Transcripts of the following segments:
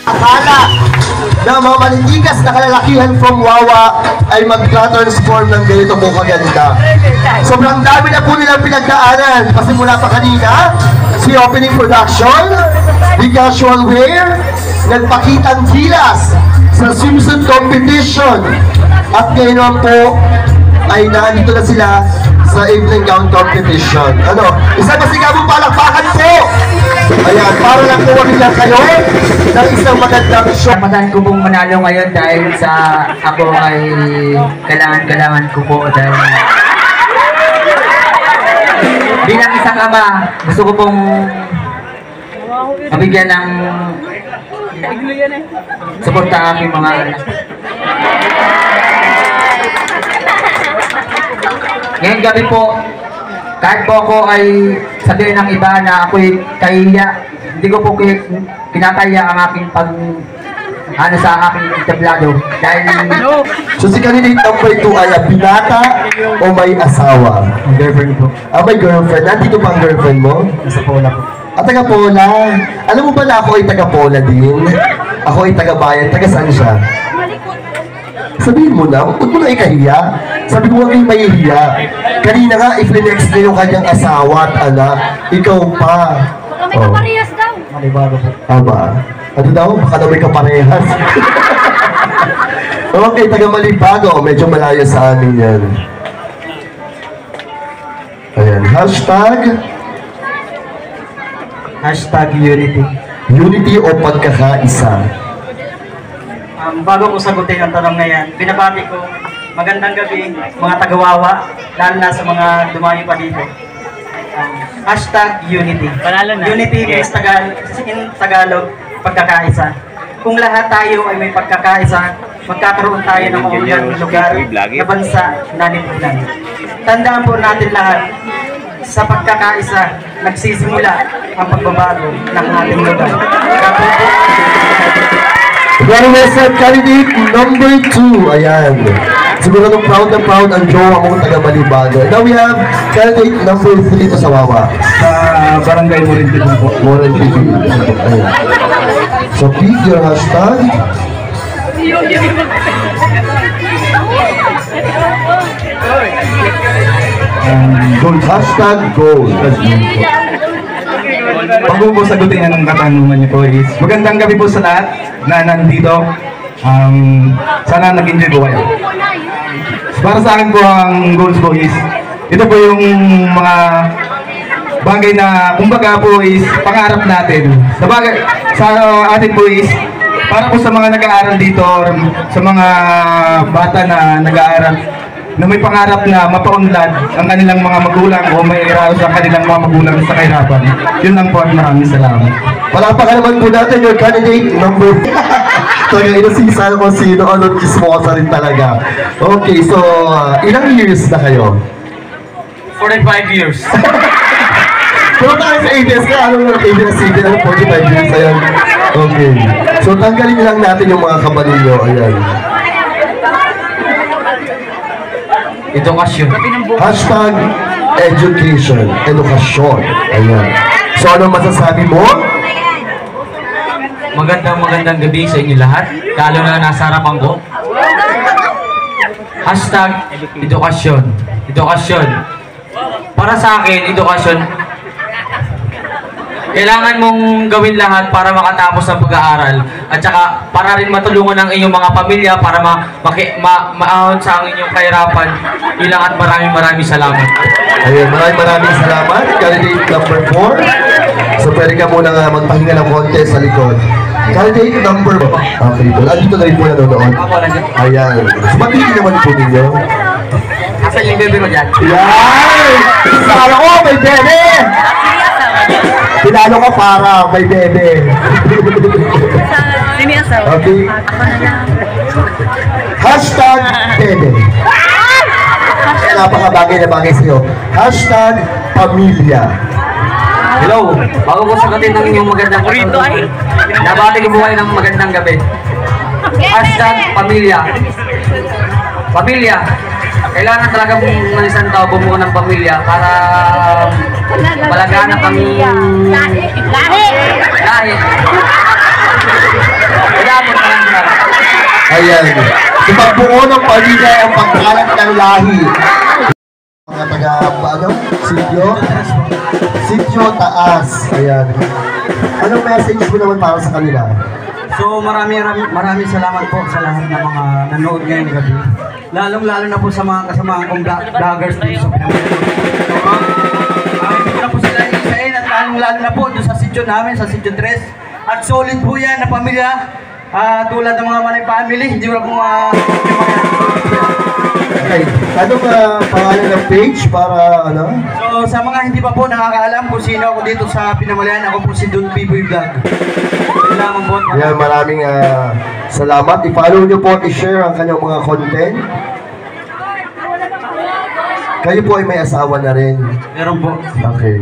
Akala na mga manindigas na kalalakihan from Wawa ay mag-transform ng ganito po kaganda. Sobrang dami na po nilang pinagdaanan. Pasimula pa kanina, si opening production, the casual wear, nagpakitang gilas sa swimsuit competition. At ngayon po ay nandito na sila sa evening gown competition. Ano? Isang masigabong palakpakan po! Ayan, para lang po lang kayo ng isang magandang show. Patahan ko pong manalo ngayon dahil sa ako ay kailangan ko po dahil bilang isang ama, gusto ko pong mabigyan ng suporta ang aking mga anak. Ngayong gabi po, kahit po ako ay sabihin ng iba na ako'y kahiya, hindi ko po kinakaya ang aking sa aking tablado. Dahil so si candidate number 2 ay binata o may asawa? girlfriend po. May girlfriend. Nandito pa ang girlfriend mo? Nasa Pola po. Taga Pola. Alam mo ba na ako ay taga Pola din? Ako ay taga Bayan. Taga saan siya? Sabihin mo na, huwag mo na ikahiya. Sabi ko, huwag kayong mahihiya. Kanina nga, i-flex na yung kanyang asawa at anak. Ikaw pa. Baka may kaparehas daw. Malibago po. Aba. Ano daw? Baka na may kaparehas. Okay, taga Malibago. Medyo malayo sa amin yan. Ayan. Hashtag unity. Unity o pagkakaisa. Bago ko sagutin ang tanong na yan, binabati ko, magandang gabi, mga taga-Wawa, lalo na sa mga dumayo pa dito. Hashtag unity. Unity means in Tagalog, pagkakaisa. Kung lahat tayo ay may pagkakaisa, magkakaroon tayo ng maunang lugar na bansa na lipunan. Tandaan po natin lahat, sa pagkakaisa, nagsisimula ang pagbabago ng ating lugar. Requested candidate number 2. Ayan. Siguro nung proud na proud ang jowa mong taga Malibago. Now we have candidate number 3 dito sa Wawa. Sa barangay Morinti po. Morinti. Ayan. So pick your hashtag. Gold. Hashtag gold. Bago po sagutin ang katanungan niyo po is, magandang gabi po sa lahat na nandito. Sana nag-enjoy po kayo. Para sa akin po ang goals po is, ito po yung mga bagay na kumbaga po is pangarap natin. Sa atin po is, para po sa mga nag-aaral dito, or sa mga bata na nag-aaral, na may pangarap na mapaunlad ang kanilang mga magulang o may iraos ang kanilang mga magulang sa kahirapan. Yun lang po at maraming salamat. Palakpakan naman po natin your candidate number 4. Talagang inasisan ko sino, ano, chismosa rin talaga. Okay, so ilang years na kayo? 45 years. Pero tayo sa ABS ka, ano yung ABS-CBN, ano 45 years, ayan. Okay. So tanggalin lang natin yung mga kabalin nyo, ayan. Edukasyon. Hashtag education, edukasyon. Ayan. So ano masasabi mo? Magandang gabi sa inyo lahat, lalo na nasa harapan ko. Hashtag edukasyon. Edukasyon. Para sa akin, edukasyon, kailangan mong gawin lahat para makatapos ng pag-aaral at saka para rin matulungan ang inyong mga pamilya para maahon sa inyong kahirapan. Ilang at maraming salamat. Ayun, maraming salamat. Candidate number 4. So pwede ka muna nga magpahinga ng konti sa likod. Candidate number 4. Okay, po. Andito na rin po nanonood. Ayan. So matigil naman po ninyo. Asan yung bebe ko dyan? Yan! Sala ko, may bebe! Pinalo ka para may bebe. Okay. Hashtag bebe. Napakabagay na bagay sa'yo. Hashtag pamilya. Hello, bago ko sagutin ng inyong magandang katanungan, nabati ko buhay ng magandang gabi. Hashtag pamilya. Pamilya. Kailangan talaga ng isang tao bumuo ng pamilya para palagaan ang lahi. Ayan. Sa pagbuo ng pamilya ang pagkalat ng lahi. Mga taga, ano? Sityo Taas. Ayan. Anong message mo naman para sa kanila? So maraming salamat po sa lahat ng mga nanood ngayong gabi. Lalong-lalo na po sa mga kasamahan kong vloggers dito sa Pinamalayan. Hindi ko na po sila isain at lalong-lalo na po doon sa sityo namin, sa sityo 3. At solid po yan na pamilya. Tulad ng mga Manay family, hindi ko na po Okay. Ano ba pangalan ng page para ano? So sa mga hindi pa po nakakaalam kung sino ako dito sa Pinamalayan, ako po si Don Piboy Vlog. Kailangan po. Ayan, maraming salamat. I-follow nyo po at i-share ang kanyang mga content. Kayo po ay may asawa na rin. Meron po. Okay.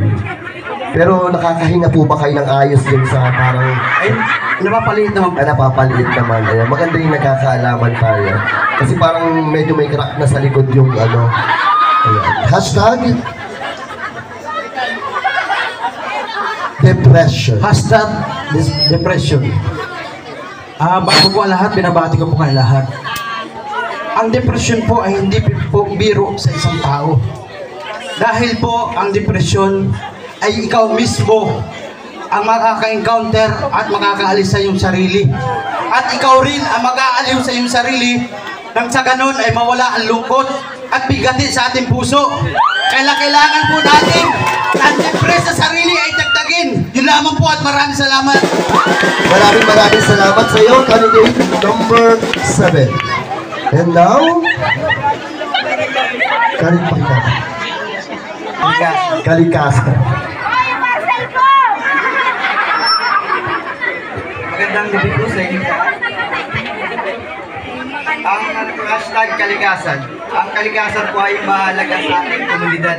Pero nakakahinga po ba kayo ng ayos din sa parang... Ay, napapaliit naman po. Napapaliit naman. Ayan, maganda yung nagkakaalaman tayo. Kasi parang medyo may crack na sa likod yung ano. Ayan. Hashtag depression. Hashtag depression. Bago po ang lahat, binabati ko po kayo lahat. Ang depression po ay hindi po biro sa isang tao. Dahil po ang depression ay ikaw mismo ang makaka-encounter at makakaalis sa iyong sarili. At ikaw rin ang mag-aaliw sa iyong sarili nang sa ganun ay mawala ang lungkot at bigati sa ating puso. Kailangan po natin ang depress sa sarili ay dagdagin. Yun lamang po at maraming salamat. Maraming salamat sa iyo, candidate number 7. And now, Kalikasan. Magandang gabi po sa inyo. Ang hashtag kalikasan. Ang kalikasan po ay mahalaga sa ating komunidad.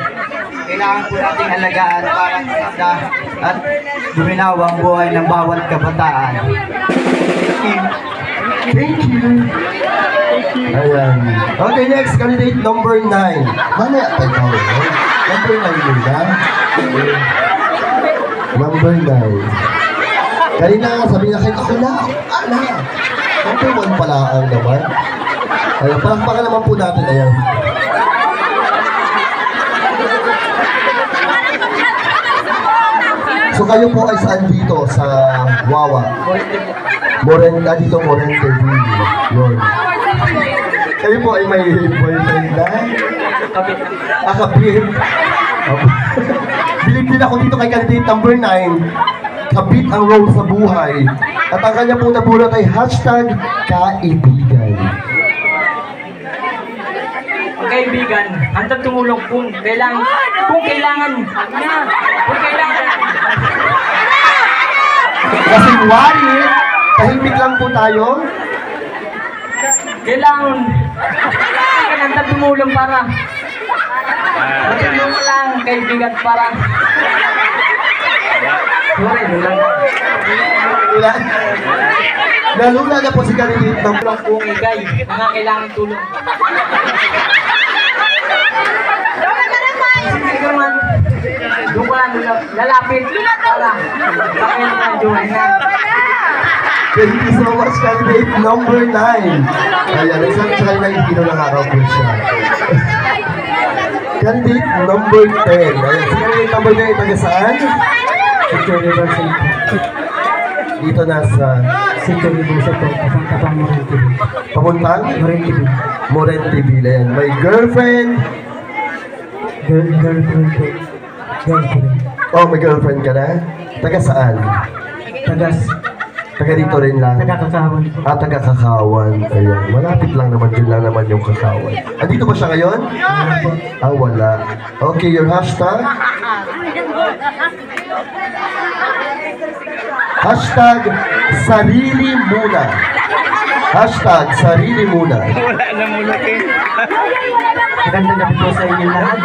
Kailangan po nating alagaan para sa at duminaw ang buhay ng bawat kabataan. Thank you. Ayan. Okay, next, candidate number 9. Mamaya tayo tawag. Number 9 muna. Number 9. Kanina sabi na kayo, ako na. Number 1 pala ang naman. Ayan, palakpakan naman po natin. Ayan. So kayo po ay saan dito sa Wawa? Dito Morente View. Yun. Kayo po ay may boyfriend na? Kabit. Bilib din ako dito kay candidate number 9. Kabit ang role sa buhay. At ang kanya po nabulat ay hashtag kaibigan. Ang kaibigan, hantad tumulong kung kailangan. Kasi wari, tahimik lang po tayo. Kailangan hantad tumulong para matulong mo lang kaibigan para Nalula na po si candidate number kung igay, mga kailangan tulong. Siguro man, doon ko lang lalapit para bakit na join na. Thank you so much, candidate number 9. Ayan, isang try na hindi na nakaka-pull siya. Candidate number 10. Ayan, si candidate number 10 taga saan? Sector University. Dito nasa Sector University. Papuntang Morente. papuntang Morente. Morente Villa. Ayan, may girlfriend. Girlfriend. Oh, may girlfriend ka na? Taga saan? Taga dito rin lang. Kakawan po. Taga Kakawan. Ayan, malapit lang naman din lang naman yung Kakawan. Andito ba siya ngayon? Wala. Okay, your hashtag? Hashtag sarili muna. Hashtag sarili muna. Magandang gabi po sa inyo lahat.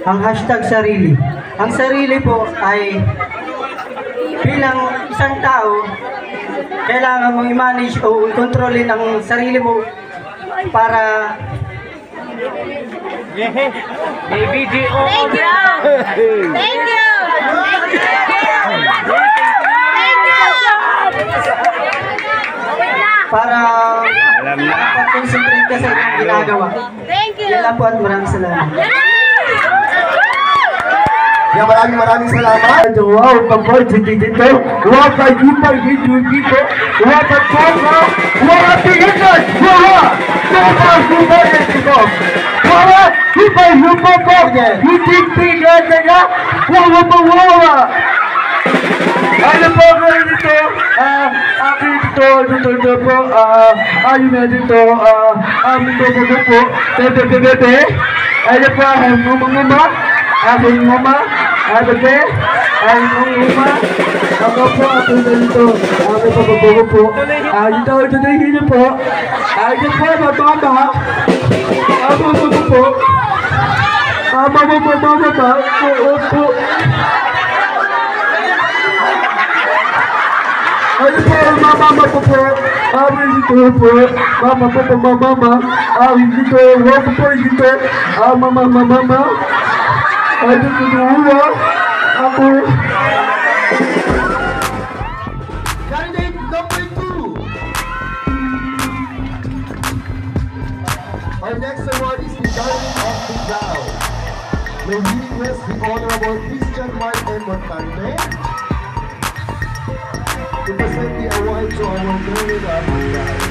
Ang hashtag sarili. Ang sarili po ay bilang isang tao, kailangan mong i-manage o i-controlin ang sarili mo para Thank you! Thank you! para concentrate ka sa inyong ginagawa. Thank you. Yan lang po at maraming salamat. Kaya maraming salamat. Wow, kapag dito, wow, pag-ipag dito, wow, pag-papa, wow, tigitan, wow, super dito, wow, super, hitig-tigan na nga, wow, ano po ba dito? Akin dito po, ayun na dito, amin po, bebe, ano po, mama, aking mama, bebe, aking mama, ako po, ako dito, ako po, ito na hino po, ito po, mama, ako po, mama, po, ano po, mama po po, amin dito po, mama po po, mama, amin dito, wako po dito, mama, ano po dito, ako. Candidate number 2. Our next award is the Darling of the Crowd. May we request the Honorable Christian Martin Montante to present the award to our Darling of the Crowd.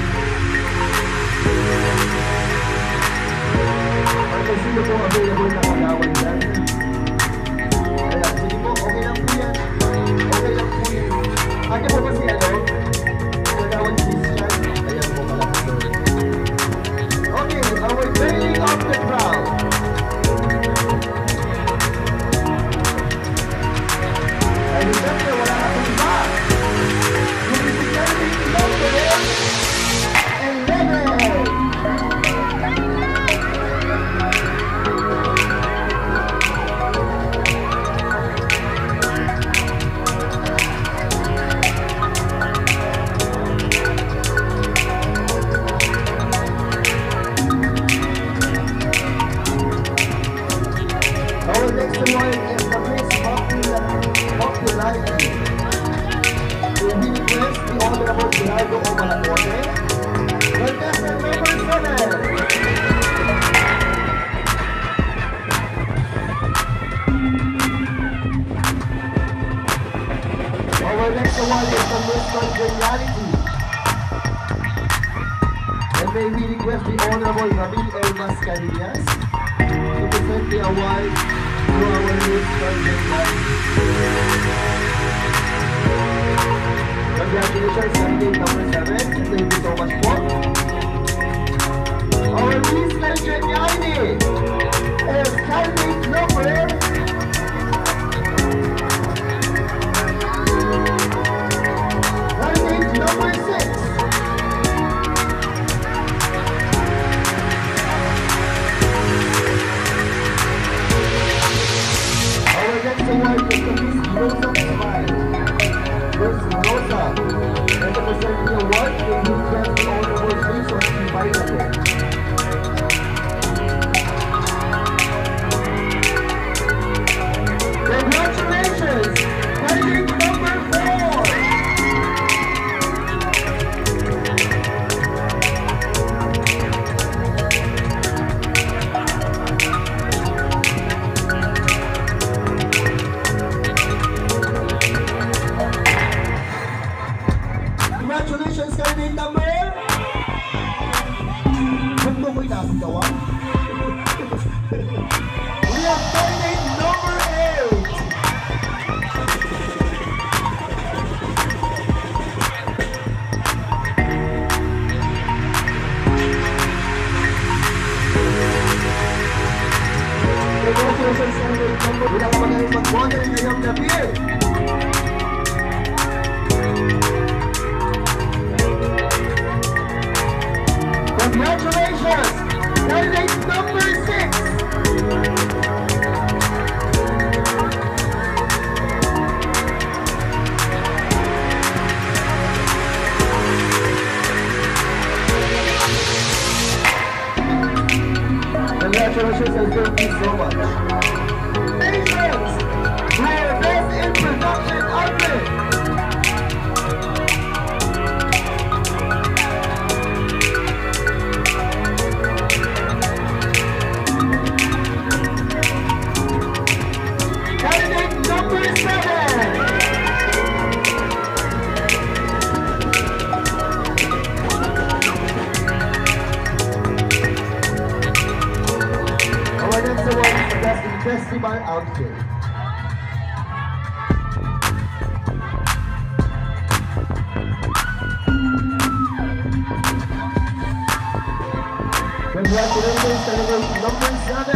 At sino po available na kalawan dyan? Kaya, sige po, okay lang po yan. Okay lang po yan. Ate po ba si ano? Kalawan Christian? Ayan po pala po. Okay, our Darling of the Crowd. Ay, siyempre, wala na pong iba. Yung candidate number 11. Our next award is the Miss Popularity. We request the Honorable Gerardo O. Malacote, contestant number 7. Our next award is the Miss Congeniality. And may we request the Honorable Ramil L. Mascarillas to present the award to our Miss Congeniality. Congratulations, candidate number 7. Thank you so much po. Our Miss Congeniality is candidate number 6. Our next award is the Miss Rosa Smile. Miss Rosa, and to present the award, may we grant the Honorable Jason C. Bailable. Congratulations! Candidate number 4! Congratulations, candidate number... Ba't mo ko'y nasigawa? We have candidate number 8! Congratulations, candidate number... Wala ka magaling mag-model ngayong gabi. Congratulations! Candidate number 6! Congratulations and thank you so much. Patience! We are best in production outfit! outfit. Congratulations, celebrate number 7.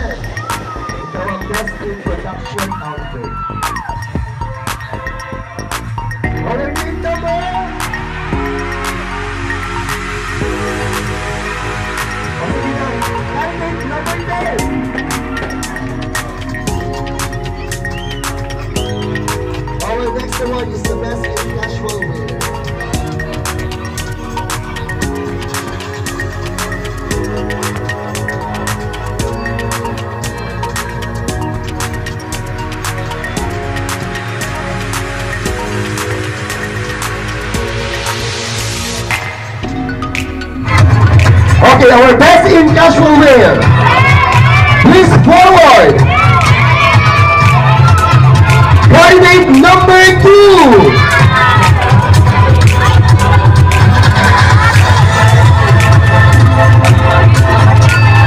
Ito ang best in production outfit. Our team number! Our next award is the best in casual wear. Okay, our best in casual wear. Please forward. Candidate number 2.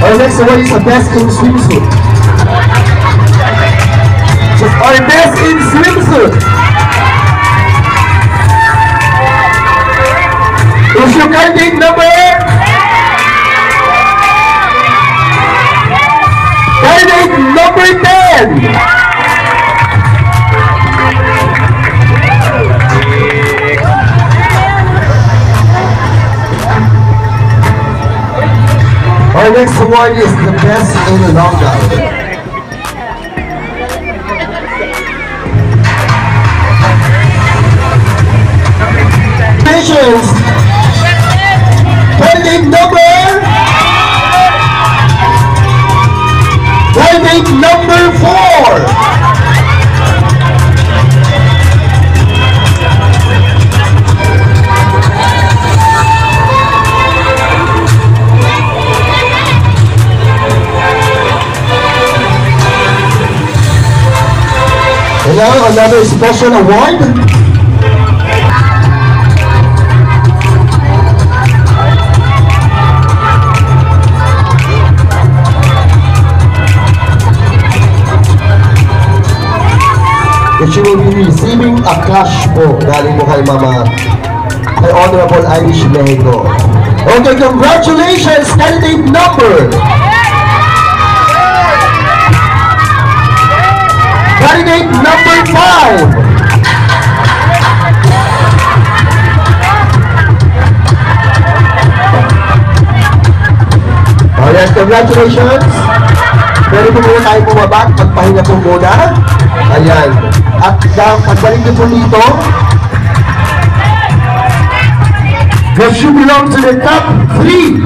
Our next one is the best in swimsuit. Our best in swimsuit. Is your candidate number? Candidate number 10. Our next award is the best in long gown. Congratulations, candidate number 4. And now another special award. That you will be receiving a cash po galing mo kay Mama, kay Honorable Irish Mexico. Okay, congratulations, candidate number. Candidate number 5. Oh yes, congratulations. Pwede po muna tayo bumaba at magpahinga po muna. Ayan. At pagbalik niyo po dito, that you belong to the top 3.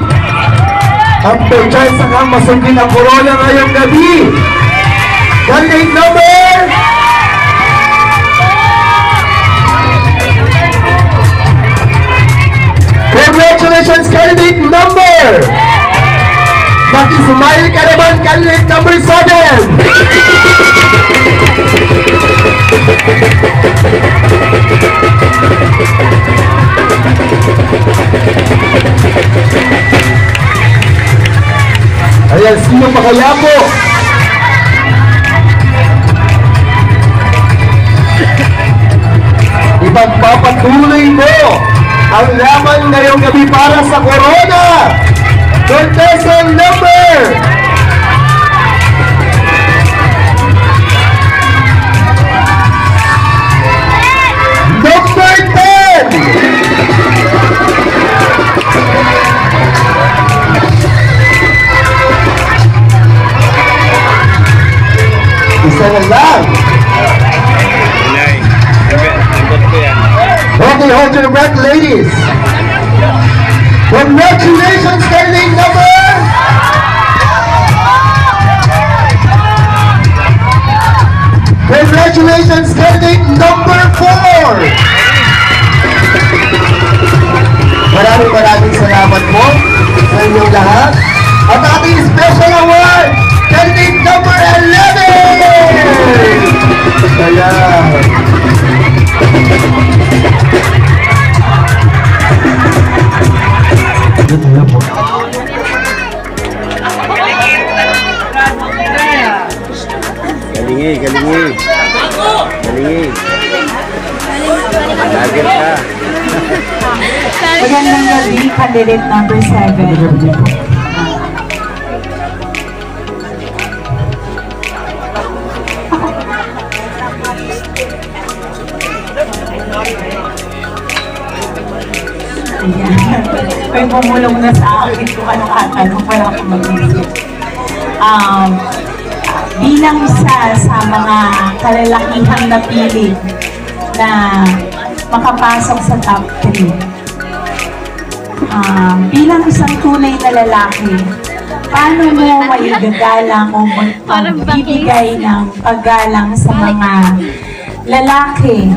At may chance kang masugin ang corona ngayong gabi. Candidate number! Congratulations, candidate number! Makismile ka naman, candidate number 7! Ayan, sino pa kaya po? Ipagpapatuloy mo ang laban ngayong gabi para sa corona. Contestant number number 10. Isa na lang. Okay, hold your breath, ladies. Congratulations, candidate number. Congratulations, candidate number 4. Maraming salamat po sa inyong lahat. At ating special award, candidate number 11. Ayan. galingi. Galingi. Lager ka. Magandang gabi, candidate number 7. Ayan. May bumulong na sa akin kung anong atanong, wala akong mag-isip. Bilang isa sa mga kalalakihang napili na makapasok sa top 3, bilang isang tunay na lalaki, paano mo maigagalang o magbibigay ng paggalang sa mga lalaki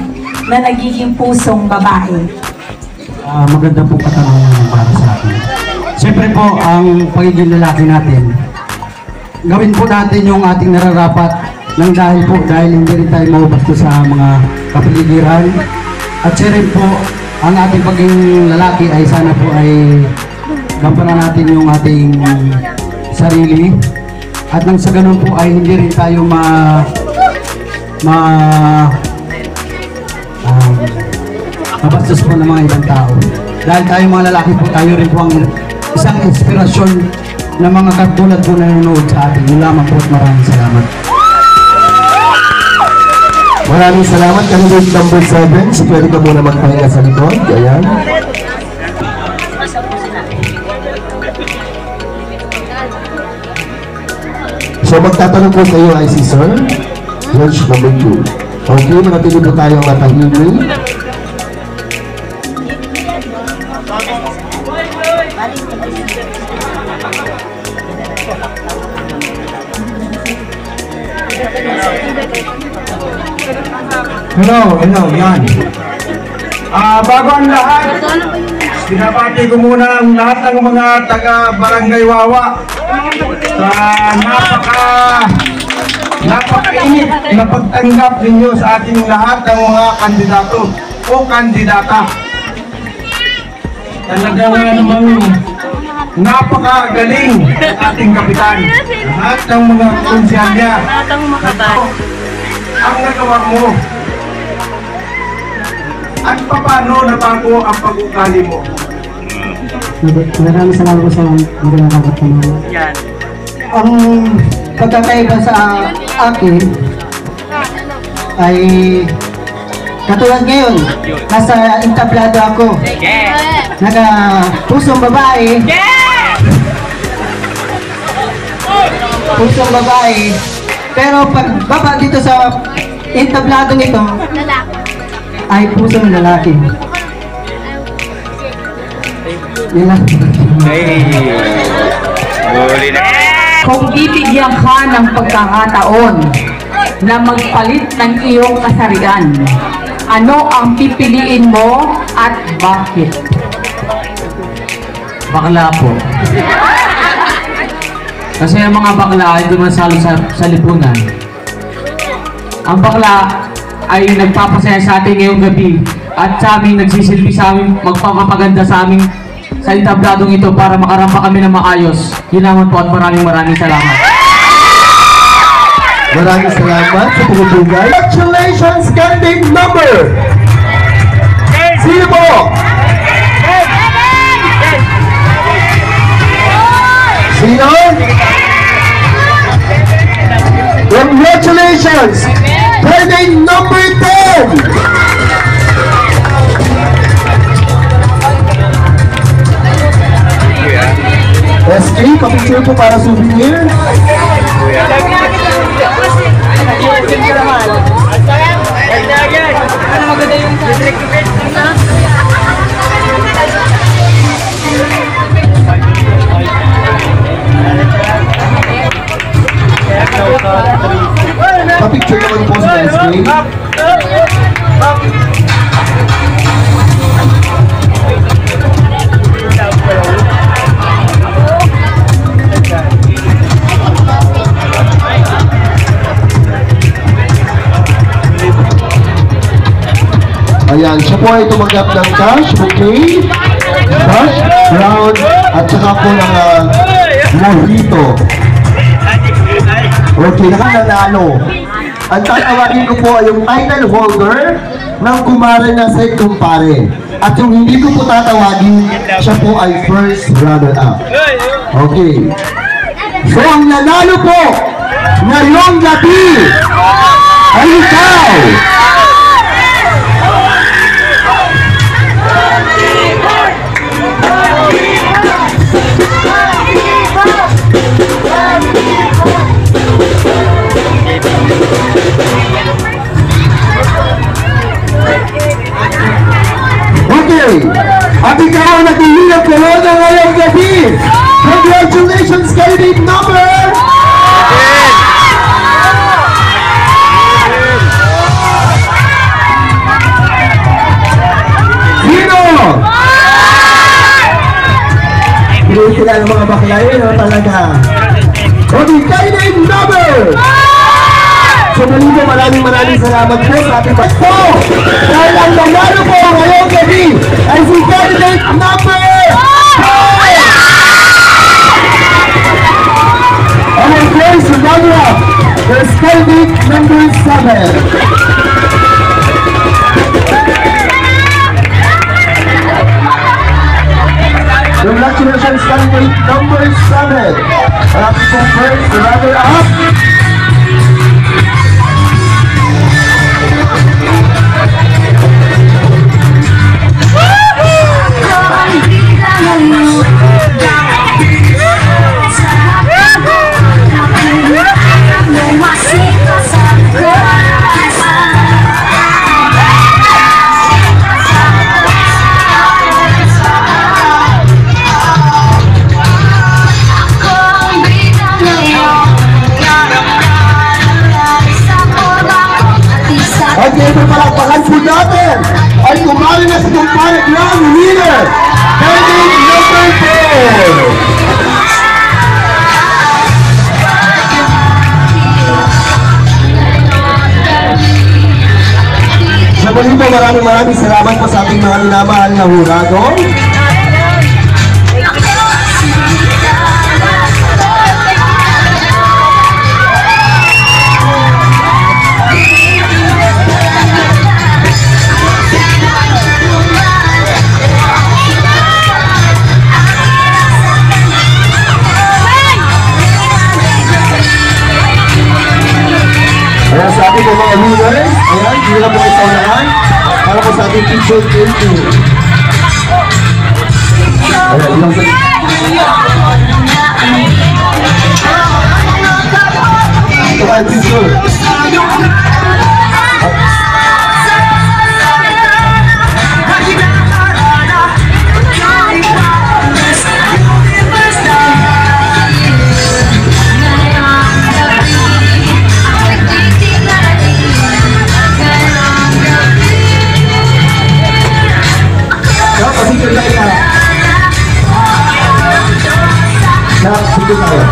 na nagiging pusong babae? Maganda po katanungan para sa akin. Siyempre po, ang pagiging lalaki natin, gawin po natin yung ating nararapat dahil hindi rin tayo maubasto sa mga kapaligiran. At siyempre po, ang ating pagiging lalaki ay sana po ay gampanan natin yung ating sarili. At nang sa ganun po ay hindi rin tayo mabastos po ng mga ibang tao. Dahil tayo mga lalaki po, tayo rin po ang isang inspirasyon ng mga katulad po na nanonood sa atin. Yun lamang po at maraming salamat. Maraming salamat. Candidate number 7. Si pwede ka muna magpahinga sa likod. Ayan. So magtatanong po sa iyo ay si Sir George number 2. Okay, manatili po tayong matahimik. Hello, yan. Bago ang lahat, binabati ko muna ang lahat ng mga taga-Barangay Wawa sa napakainit na pagtanggap ninyo sa ating lahat ng mga kandidato o kandidata. Talagang namang napakagaling ng ating kapitan. Lahat ng mga konsyalya. Ang nagawa mo. At paano nabago ang pag-ukali mo? Maraming salamat po sa magandang katanungan. Ang pagkakaiba sa akin ay katulad ngayon, nasa entablado ako. Pusong babae. Pusong babae. Pero pag baba dito sa entabladong ito, ay pusong lalaki. Yun lang. Kung bibigyan ka ng pagkakataon na magpalit ng iyong kasarian, ano ang pipiliin mo at bakit? Bakla po. Kasi ang mga bakla ay dumasalo sa lipunan. Ang bakla ay nagpapasaya sa atin ngayong gabi at sa amin nagsisilbi sa amin, magpapaganda sa amin sa entabladong ito para makarampa kami ng maayos. Yun naman po at maraming salamat. Maraming salamat sa pumutugay. Congratulations, candidate number! Sino po? Sino? Congratulations! Candidate number 10! SK, kapicture po para souvenir. Kapicture naman po sa SK. Ayan, siya po ay tumanggap ng cash, bouquet, cash, round, at saka po ng mojito. Okay, nakananalo. Ang tatawagin ko po ay yung title holder ng Kumare na Say Kumpare. At yung hindi ko po tatawagin, siya po ay first runner-up. Okay. So ang nanalo po ngayong gabi ay ikaw! Okay, at ikaw ang naging ng corona ngayong gabi. Congratulations, candidate number! Sino? Hindi sila ng mga bakla yun, talaga. Okay, candidate number! So muli po, maraming salamat po sa ating po. Dahil ang nanalo po ngayong gabi ay si candidate number 4! And of course, runner-up is candidate number 7. Congratulations, candidate number 7. Happy po first runner-up. At ito palakpakan po natin ay kumari na sa Kumpare Grand Winner, candidate number 4. Sa muli po, maraming salamat po sa ating mga minamahal na hurado. Ayan sa ating mga viewers, ayan, hindi na po kayo sa unahan, para po sa ating picture taking. Ayan, ilang sa... Ito ay picture. Sige tayo.